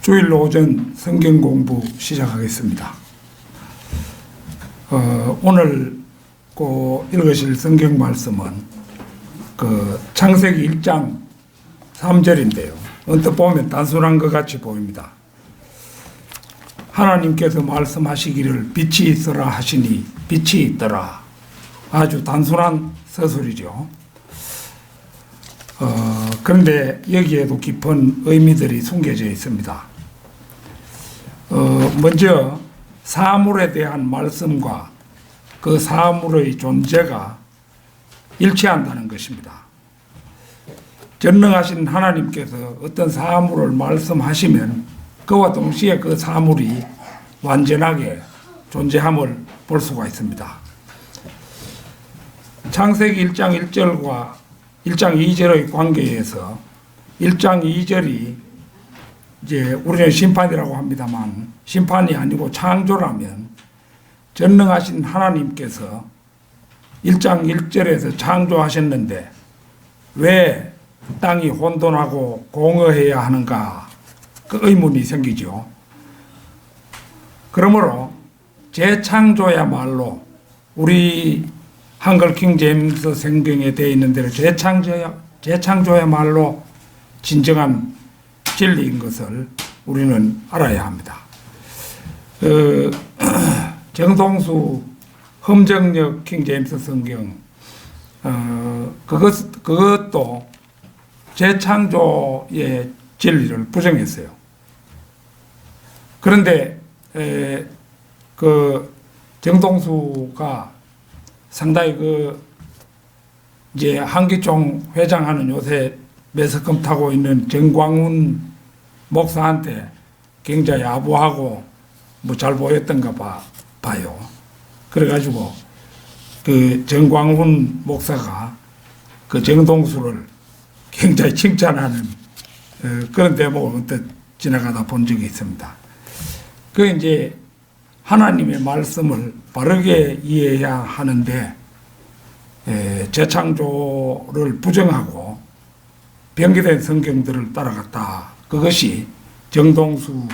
주일 오전 성경 공부 시작하겠습니다. 오늘 읽으실 성경 말씀은 창세기 1장 3절인데요. 언뜻 보면 단순한 것 같이 보입니다. 하나님께서 말씀하시기를 빛이 있으라 하시니 빛이 있더라. 아주 단순한 서술이죠. 그런데 여기에도 깊은 의미들이 숨겨져 있습니다. 먼저 사물에 대한 말씀과 그 사물의 존재가 일치한다는 것입니다. 전능하신 하나님께서 어떤 사물을 말씀하시면 그와 동시에 그 사물이 완전하게 존재함을 볼 수가 있습니다. 창세기 1장 1절과 1장 2절의 관계에서 1장 2절이 이제 우리는 심판이라고 합니다만 심판이 아니고 창조라면 전능하신 하나님께서 1장 1절에서 창조하셨는데 왜 땅이 혼돈하고 공허해야 하는가 그 의문이 생기죠. 그러므로 재창조야말로 우리 한글 킹 제임스 성경에 되어 있는 대로 재창조야말로 진정한 진리인 것을 우리는 알아야 합니다. 정동수 험정역 킹 제임스 성경 그것도 재창조의 진리를 부정했어요. 그런데 정동수가 상당히 이제 한기총 회장하는 요새 매스컴 타고 있는 정광훈 목사한테 굉장히 아부하고 잘 보였던가 봐요. 그래가지고 정광훈 목사가 정동수를 굉장히 칭찬하는 그런 대목을 언뜻 지나가다 본 적이 있습니다. 이제 하나님의 말씀을 바르게 이해해야 하는데 재창조를 부정하고 변기된 성경들을 따라갔다. 그것이 정동수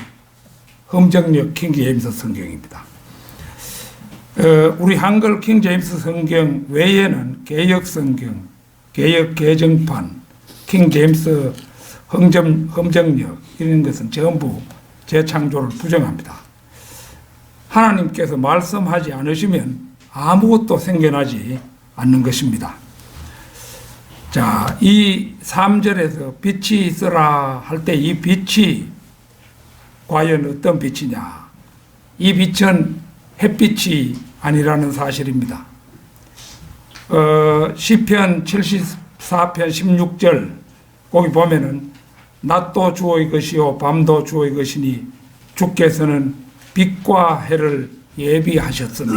험정역 킹 제임스 성경입니다. 우리 한글 킹 제임스 성경 외에는 개역 성경, 개역 개정판, 킹 제임스 험정역 이런 것은 전부 재창조를 부정합니다. 하나님께서 말씀하지 않으시면 아무것도 생겨나지 않는 것입니다. 자, 이 3절에서 빛이 있으라 할 때 이 빛이 과연 어떤 빛이냐? 이 빛은 햇빛이 아니라는 사실입니다. 시편 74편 16절 거기 보면은 낮도 주의 것이요 밤도 주의 것이니 주께서는 빛과 해를 예비하셨으며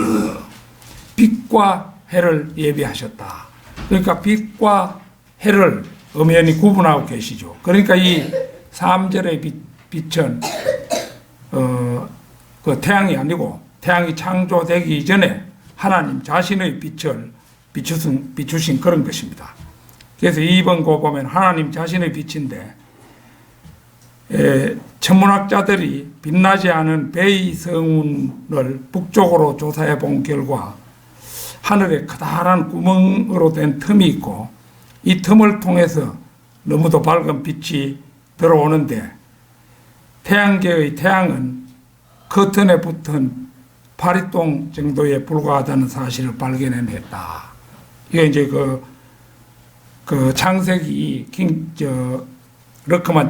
빛과 해를 예비하셨다. 그러니까 빛과 해를 엄연히 구분하고 계시죠. 그러니까 이 3절의 빛은 태양이 아니고 태양이 창조되기 이전에 하나님 자신의 빛을 비추신 그런 것입니다. 그래서 2번 거 보면 하나님 자신의 빛인데 천문학자들이 빛나지 않은 베이 성운을 북쪽으로 조사해 본 결과 하늘에 커다란 구멍으로 된 틈이 있고 이 틈을 통해서 너무도 밝은 빛이 들어오는데 태양계의 태양은 커튼에 붙은 파리똥 정도에 불과하다는 사실을 발견해냈다. 이게 이제 창세기 러크만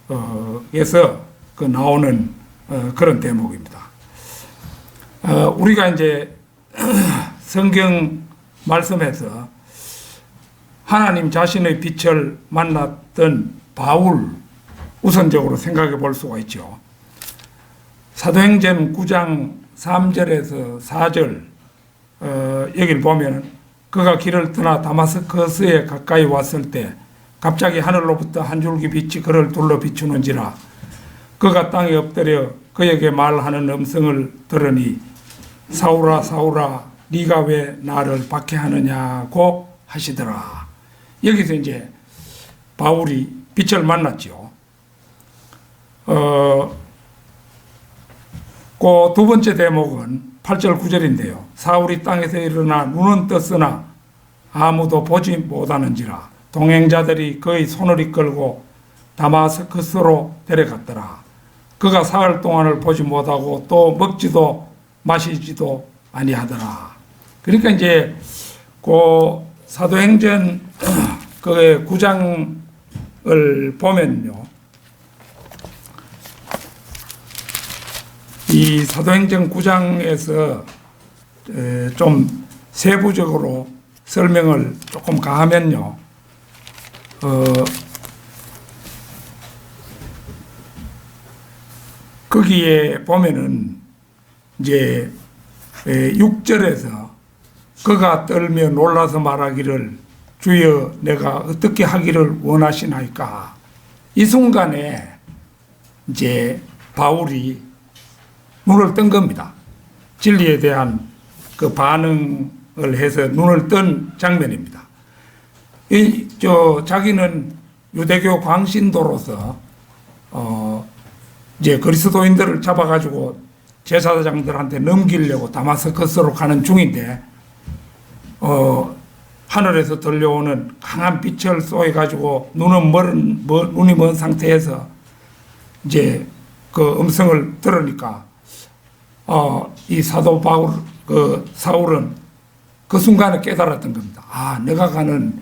주석에서 나오는 그런 대목입니다. 우리가 이제 성경 말씀에서 하나님 자신의 빛을 만났던 바울 우선적으로 생각해 볼 수가 있죠. 사도행전 9장 3절에서 4절 여기를 보면 그가 길을 떠나 다마스커스에 가까이 왔을 때 갑자기 하늘로부터 한 줄기 빛이 그를 둘러 비추는지라 그가 땅에 엎드려 그에게 말하는 음성을 들으니 사울아 사울아 네가 왜 나를 박해하느냐고 하시더라. 여기서 이제 바울이 빛을 만났죠. 그 두 번째 대목은 8절 9절인데요. 사울이 땅에서 일어나 눈은 떴으나 아무도 보지 못하는지라 동행자들이 그의 손을 이끌고 다마스커스로 데려갔더라. 그가 사흘 동안을 보지 못하고 또 먹지도 마시지도 아니하더라. 그러니까 이제 그 사도행전 그 9장을 보면요, 이 사도행전 9장에서 좀 세부적으로 설명을 조금 가하면요, 거기에 보면은 이제 6절에서 그가 떨며 놀라서 말하기를 주여 내가 어떻게 하기를 원하시나이까. 이 순간에 이제 바울이 눈을 뜬 겁니다. 진리에 대한 그 반응을 해서 눈을 뜬 장면입니다. 자기는 유대교 광신도로서 이제 그리스도인들을 잡아가지고 제사장들한테 넘기려고 다마스커스로 가는 중인데, 하늘에서 들려오는 강한 빛을 쏘여가지고 눈이 먼 상태에서 이제 그 음성을 들으니까, 이 사도 사울은 그 순간에 깨달았던 겁니다. 아, 내가 가는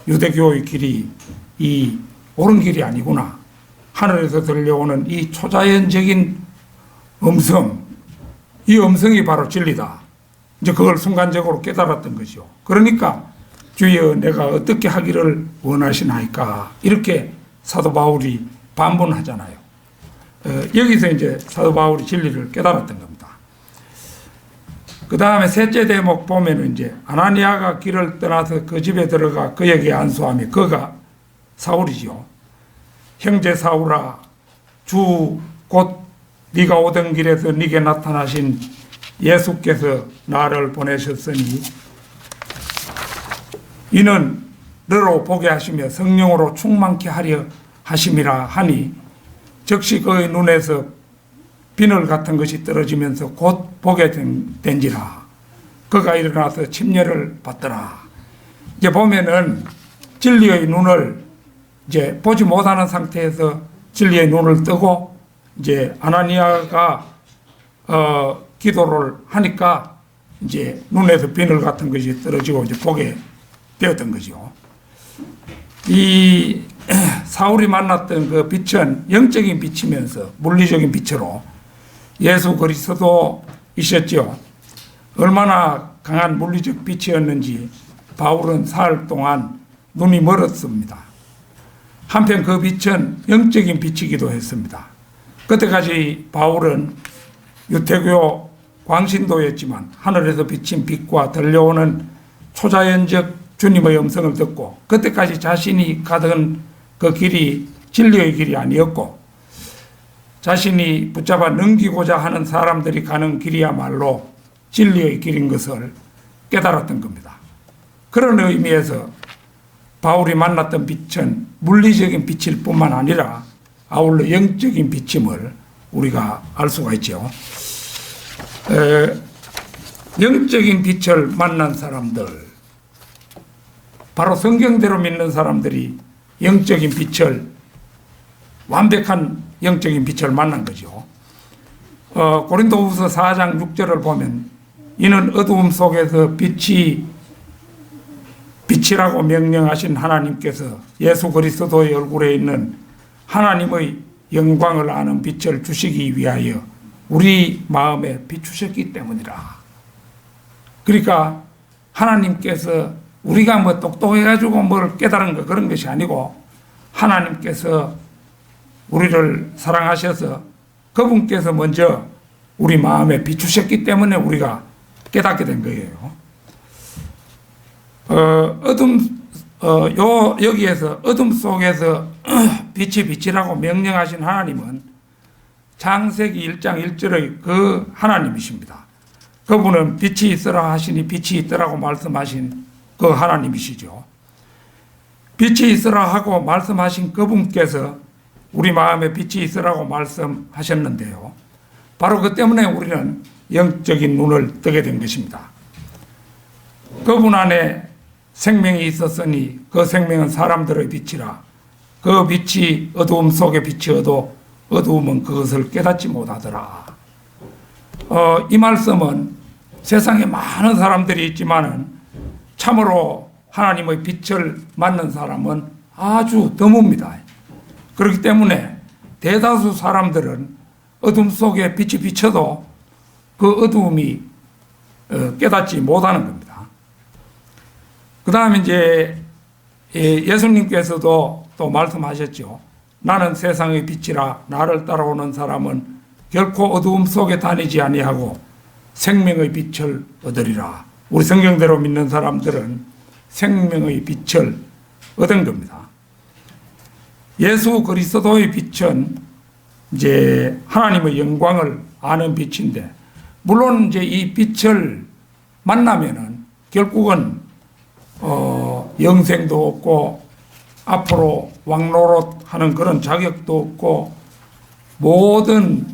유대교의 길이 이 옳은 길이 아니구나. 하늘에서 들려오는 이 초자연적인 음성, 이 음성이 바로 진리다. 이제 그걸 순간적으로 깨달았던 거죠. 그러니까 주여 내가 어떻게 하기를 원하시나이까, 이렇게 사도 바울이 반문하잖아요. 여기서 이제 사도 바울이 진리를 깨달았던 겁니다. 그 다음에 셋째 대목 보면은 이제 아나니아가 길을 떠나서 그 집에 들어가 그에게 안수하며, 그가 사울이죠. 형제 사울아, 주 곧 네가 오던 길에서 네게 나타나신 예수께서 나를 보내셨으니 이는 너로 보게 하시며 성령으로 충만케 하려 하심이라 하니, 즉시 그의 눈에서 비늘 같은 것이 떨어지면서 곧 보게 된지라. 그가 일어나서 침례를 받더라. 이제 보면은 진리의 눈을 이제 보지 못하는 상태에서 진리의 눈을 뜨고, 이제 아나니아가 기도를 하니까 이제 눈에서 비늘 같은 것이 떨어지고 이제 보게 되었던 거죠. 이 사울이 만났던 그 빛은 영적인 빛이면서 물리적인 빛으로 예수 그리스도이셨죠. 얼마나 강한 물리적 빛이었는지 바울은 사흘 동안 눈이 멀었습니다. 한편 그 빛은 영적인 빛이기도 했습니다. 그때까지 바울은 유대교 광신도였지만 하늘에서 비친 빛과 들려오는 초자연적 주님의 음성을 듣고, 그때까지 자신이 가던 그 길이 진리의 길이 아니었고, 자신이 붙잡아 넘기고자 하는 사람들이 가는 길이야말로 진리의 길인 것을 깨달았던 겁니다. 그런 의미에서 바울이 만났던 빛은 물리적인 빛일 뿐만 아니라 아울러 영적인 빛임을 우리가 알 수가 있죠. 영적인 빛을 만난 사람들, 바로 성경대로 믿는 사람들이 영적인 빛을, 완벽한 영적인 빛을 만난 거죠. 고린도후서 4장 6절을 보면 이는 어두움 속에서 빛이라고 명령하신 하나님께서 예수 그리스도의 얼굴에 있는 하나님의 영광을 아는 빛을 주시기 위하여 우리 마음에 비추셨기 때문이라. 그러니까 하나님께서 우리가 뭐 똑똑해가지고 뭘 깨달은 거 그런 것이 아니고, 하나님께서 우리를 사랑하셔서 그분께서 먼저 우리 마음에 비추셨기 때문에 우리가 깨닫게 된 거예요. 여기에서 어둠 속에서 빛이라고 명령하신 하나님은 창세기 1장 1절의 그 하나님이십니다. 그분은 빛이 있으라 하시니 빛이 있더라고 말씀하신 그 하나님이시죠. 빛이 있으라 하고 말씀하신 그분께서 우리 마음에 빛이 있으라고 말씀하셨는데요. 바로 그 때문에 우리는 영적인 눈을 뜨게 된 것입니다. 그분 안에 생명이 있었으니 그 생명은 사람들의 빛이라. 그 빛이 어두움 속에 비치어도 어두움은 그것을 깨닫지 못하더라. 이 말씀은 세상에 많은 사람들이 있지만은 참으로 하나님의 빛을 맞는 사람은 아주 드뭅니다. 그렇기 때문에 대다수 사람들은 어둠 속에 빛이 비쳐도 그 어두움이 깨닫지 못하는 겁니다. 그 다음에 이제 예수님께서도 또 말씀하셨죠. 나는 세상의 빛이라 나를 따라오는 사람은 결코 어두움 속에 다니지 아니하고 생명의 빛을 얻으리라. 우리 성경대로 믿는 사람들은 생명의 빛을 얻은 겁니다. 예수 그리스도의 빛은 이제 하나님의 영광을 아는 빛인데, 물론 이제 이 빛을 만나면은 결국은 영생도 없고 앞으로 왕노릇하는 그런 자격도 없고 모든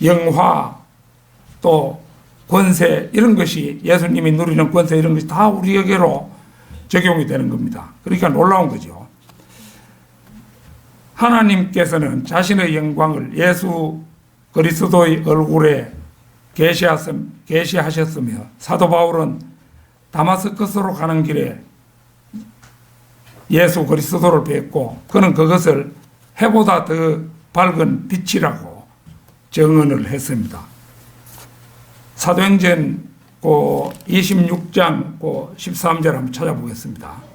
영화 또 권세 이런 것이 예수님이 누리는 권세 이런 것이 다 우리에게로 적용이 되는 겁니다. 그러니까 놀라운 거죠. 하나님께서는 자신의 영광을 예수 그리스도의 얼굴에 계시하셨으며 사도 바울은 다마스커스로 가는 길에 예수 그리스도를 뵙고 그는 그것을 해보다 더 밝은 빛이라고 증언을 했습니다. 사도행전 26장 13절 한번 찾아보겠습니다.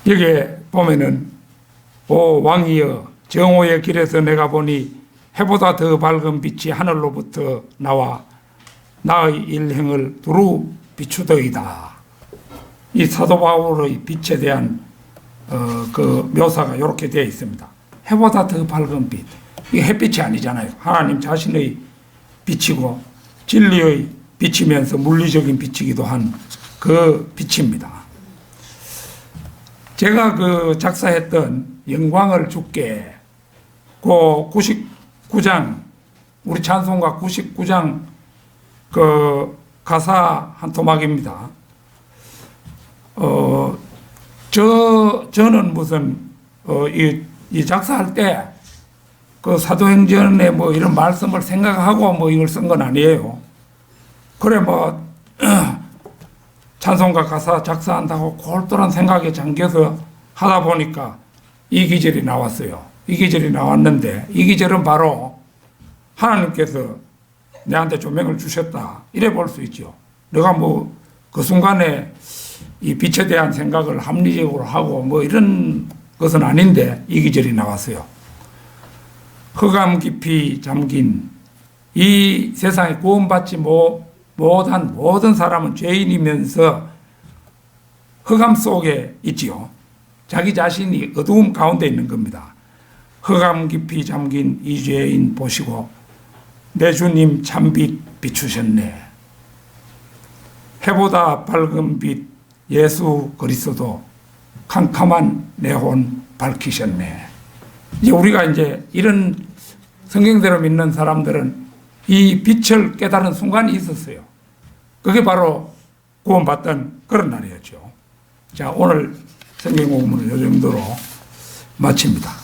여기에 보면은 오 왕이여 정오의 길에서 내가 보니 해보다 더 밝은 빛이 하늘로부터 나와 나의 일행을 두루 비추더이다. 이 사도 바울의 빛에 대한 그 묘사가 이렇게 되어 있습니다. 해보다 더 밝은 빛. 이게 햇빛이 아니잖아요. 하나님 자신의 빛이고 진리의 빛이면서 물리적인 빛이기도 한 그 빛입니다. 제가 그 작사했던 영광을 주께 그 99장 우리 찬송가 99장 그 가사 한 토막입니다. 저는 무슨 이 작사할 때 그 사도행전에 뭐 이런 말씀을 생각하고 뭐 이걸 쓴 건 아니에요. 그래 뭐 찬송가 가사 작사한다고 골똘한 생각에 잠겨서 하다 보니까 이 기절이 나왔어요. 이 기절이 나왔는데 이 기절은 바로 하나님께서 내한테 조명을 주셨다 이래 볼 수 있죠. 내가 뭐 그 순간에 이 빛에 대한 생각을 합리적으로 하고 뭐 이런 것은 아닌데 이 기절이 나왔어요. 흑암 깊이 잠긴 이 세상에 구원받지 못한 모든 사람은 죄인이면서 흑암 속에 있지요. 자기 자신이 어두움 가운데 있는 겁니다. 흑암 깊이 잠긴 이 죄인 보시고 내 주님 참빛 비추셨네. 해보다 밝은 빛 예수 그리스도 캄캄한 내 혼 밝히셨네. 이제 우리가 이제 이런 성경대로 믿는 사람들은 이 빛을 깨달은 순간이 있었어요. 그게 바로 구원받던 그런 날이었죠. 자, 오늘 성경 공부는 이 정도로 마칩니다.